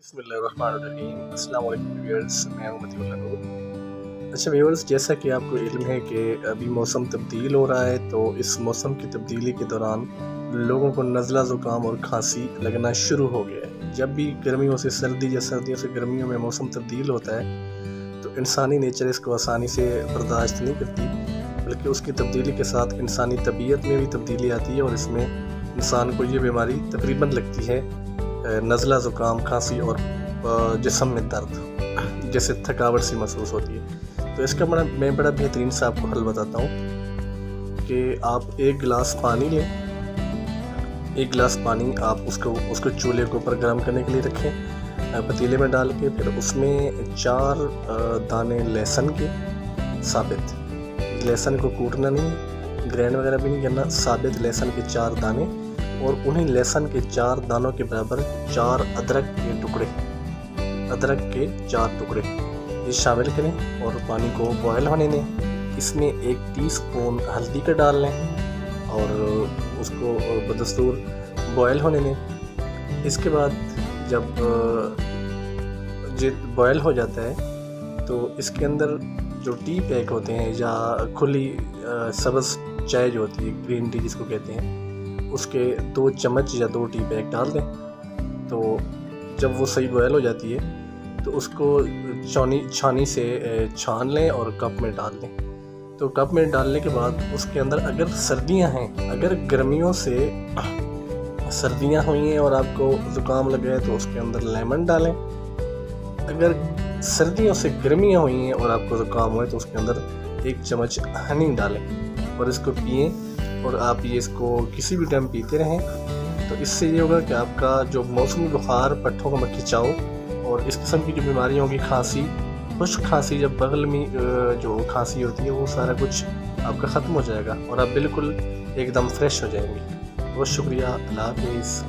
بسم اللہ الرحمن الرحیم۔ السلام علیکم ویورز، میں ہوں متی اللہ نور۔ اچھا ویورز، جیسا کہ آپ کو علم ہے کہ ابھی موسم تبدیل ہو رہا ہے، تو اس موسم کی تبدیلی کے دوران لوگوں کو نزلہ زکام اور کھانسی لگنا شروع ہو گیا ہے۔ جب بھی گرمیوں سے سردی یا سردیوں سے گرمیوں میں موسم تبدیل ہوتا ہے تو انسانی نیچر اس کو آسانی سے برداشت نہیں کرتی، بلکہ اس کی تبدیلی کے ساتھ انسانی طبیعت میں بھی تبدیلی آتی ہے اور اس میں انسان کو یہ بیماری تقریباً لگتی ہے، نزلہ زکام، کھانسی اور جسم میں درد، جیسے تھکاوٹ سی محسوس ہوتی ہے۔ تو اس کا میں بڑا بہترین سا آپ کو حل بتاتا ہوں کہ آپ ایک گلاس پانی لیں۔ ایک گلاس پانی آپ اس کو چولہے کے اوپر گرم کرنے کے لیے رکھیں، پتیلے میں ڈال کے، پھر اس میں 4 دانے لہسن کے ثابت، لہسن کو کوٹنا نہیں، گرینڈ وغیرہ بھی نہیں کرنا، ثابت لہسن کے 4 دانے، اور انہیں لہسن کے 4 دانوں کے برابر 4 ادرک کے ٹکڑے یہ شامل کریں اور پانی کو بوائل ہونے دیں۔ اس میں 1 ٹی سپون ہلدی کا ڈال لیں اور اس کو بدستور بوائل ہونے دیں۔ اس کے بعد جب بوائل ہو جاتا ہے تو اس کے اندر جو ٹی پیک ہوتے ہیں یا کھلی سبز چائے جو ہوتی ہے، گرین ٹی جس کو کہتے ہیں، اس کے 2 چمچ یا 2 ٹی بیگ ڈال دیں۔ تو جب وہ صحیح بوائل ہو جاتی ہے تو اس کو چھانی سے چھان لیں اور کپ میں ڈال دیں۔ تو کپ میں ڈالنے کے بعد اس کے اندر اگر سردیاں ہیں، اگر گرمیوں سے سردیاں ہوئی ہیں اور آپ کو زکام لگا ہے تو اس کے اندر لیمن ڈالیں۔ اگر سردیوں سے گرمیاں ہوئی ہیں اور آپ کو زکام ہوا ہے تو اس کے اندر 1 چمچ ہنی ڈالیں اور اس کو پئیں، اور آپ یہ اس کو کسی بھی ٹائم پیتے رہیں۔ تو اس سے یہ ہوگا کہ آپ کا جو موسمی بخار، پٹھوں کا کھچاؤ اور اس قسم کی جو بیماریوں کی کھانسی، خشک کھانسی، جب بغل میں جو کھانسی ہوتی ہے، وہ سارا کچھ آپ کا ختم ہو جائے گا اور آپ بالکل ایک دم فریش ہو جائیں گے۔ بہت شکریہ، اللہ حافظ۔